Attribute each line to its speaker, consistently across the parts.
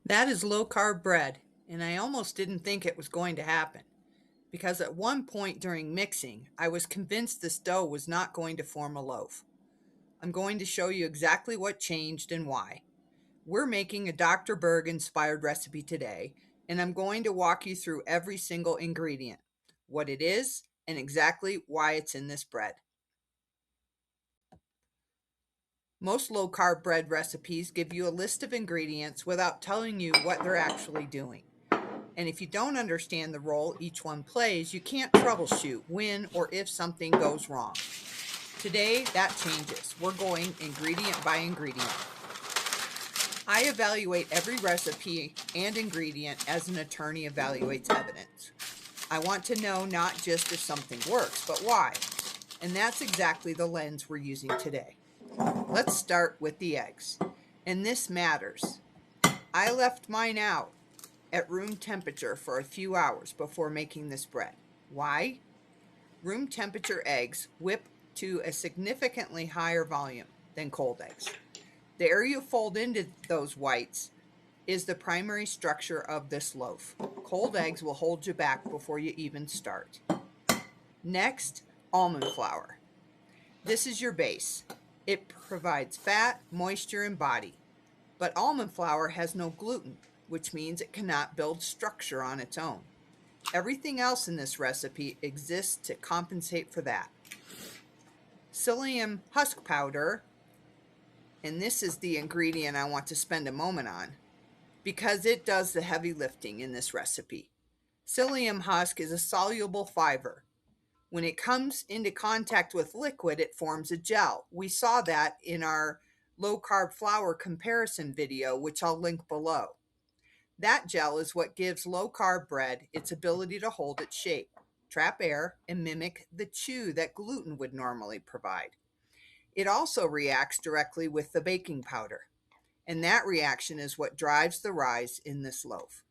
Speaker 1: That is low carb bread, and I almost didn't think it was going to happen because at one point during mixing, I was convinced this dough was not going to form a loaf. I'm going to show you exactly what changed and why. We're making a Dr. Berg inspired recipe today, and I'm going to walk you through every single ingredient, what it is, and exactly why it's in this bread. Most low carb bread recipes give you a list of ingredients without telling you what they're actually doing. And if you don't understand the role each one plays, you can't troubleshoot when or if something goes wrong. Today, that changes. We're going ingredient by ingredient. I evaluate every recipe and ingredient as an attorney evaluates evidence. I want to know not just if something works, but why. And that's exactly the lens we're using today. Let's start with the eggs. And this matters. I left mine out at room temperature for a few hours before making this bread. Why? Room temperature eggs whip to a significantly higher volume than cold eggs. The area you fold into those whites is the primary structure of this loaf. Cold eggs will hold you back before you even start. Next, almond flour. This is your base. It provides fat, moisture, and body. But almond flour has no gluten, which means it cannot build structure on its own. Everything else in this recipe exists to compensate for that. Psyllium husk powder, and this is the ingredient I want to spend a moment on, because it does the heavy lifting in this recipe. Psyllium husk is a soluble fiber. When it comes into contact with liquid, it forms a gel. We saw that in our low-carb flour comparison video, which I'll link below. That gel is what gives low-carb bread its ability to hold its shape, trap air, and mimic the chew that gluten would normally provide. It also reacts directly with the baking powder, and that reaction is what drives the rise in this loaf.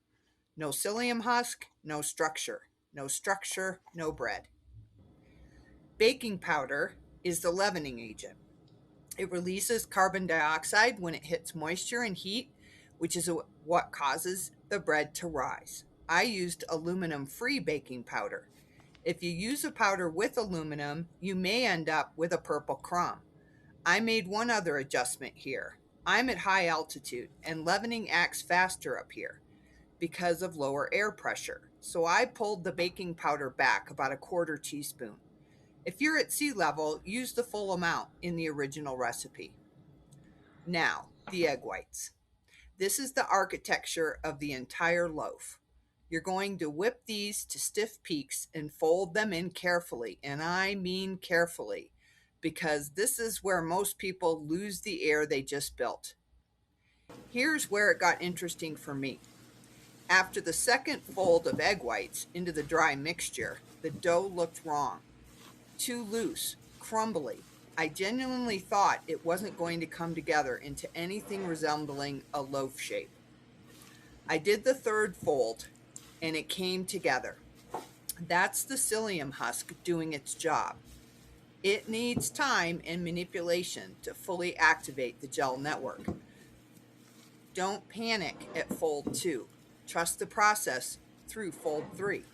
Speaker 1: No psyllium husk, no structure. No structure, no bread. Baking powder is the leavening agent. It releases carbon dioxide when it hits moisture and heat, which is what causes the bread to rise. I used aluminum-free baking powder. If you use a powder with aluminum, you may end up with a purple crumb. I made one other adjustment here. I'm at high altitude, and leavening acts faster up here because of lower air pressure. So I pulled the baking powder back about a quarter teaspoon. If you're at sea level, use the full amount in the original recipe. Now, the egg whites. This is the architecture of the entire loaf. You're going to whip these to stiff peaks and fold them in carefully, and I mean carefully, because this is where most people lose the air they just built. Here's where it got interesting for me. After the second fold of egg whites into the dry mixture, the dough looked wrong. Too loose, crumbly. I genuinely thought it wasn't going to come together into anything resembling a loaf shape. I did the third fold, and it came together. That's the psyllium husk doing its job. It needs time and manipulation to fully activate the gel network. Don't panic at fold 2. Trust the process through fold 3.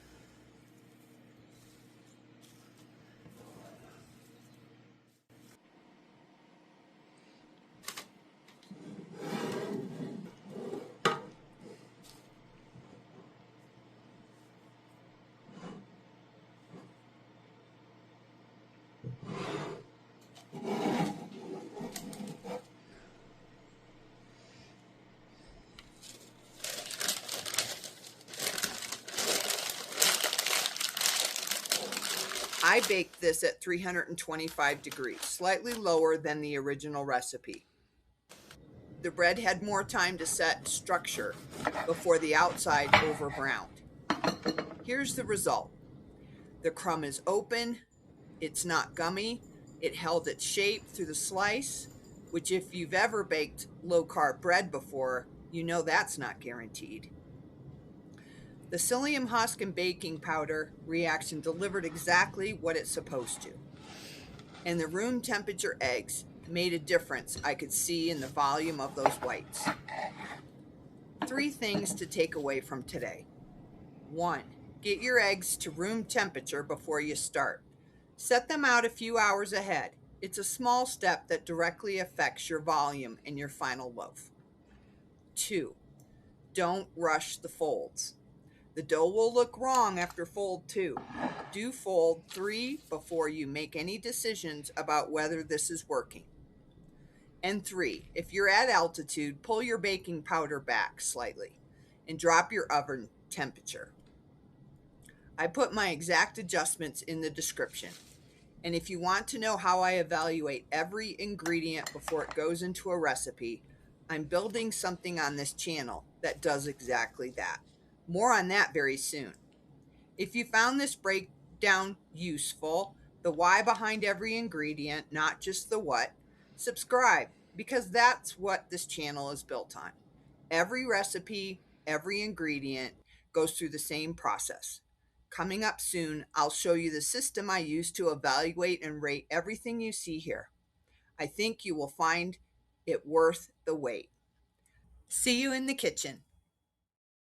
Speaker 1: I baked this at 325 degrees, slightly lower than the original recipe. The bread had more time to set structure before the outside over browned. Here's the result. The crumb is open, it's not gummy, it held its shape through the slice, which if you've ever baked low-carb bread before, you know that's not guaranteed. The psyllium husk and baking powder reaction delivered exactly what it's supposed to. And the room temperature eggs made a difference I could see in the volume of those whites. 3 things to take away from today. 1. Get your eggs to room temperature before you start. Set them out a few hours ahead. It's a small step that directly affects your volume and your final loaf. 2. Don't rush the folds. The dough will look wrong after fold 2. Do fold 3 before you make any decisions about whether this is working. And 3, if you're at altitude, pull your baking powder back slightly and drop your oven temperature. I put my exact adjustments in the description. And if you want to know how I evaluate every ingredient before it goes into a recipe, I'm building something on this channel that does exactly that. More on that very soon. If you found this breakdown useful, the why behind every ingredient, not just the what, subscribe, because that's what this channel is built on. Every recipe, every ingredient goes through the same process. Coming up soon, I'll show you the system I use to evaluate and rate everything you see here. I think you will find it worth the wait. See you in the kitchen.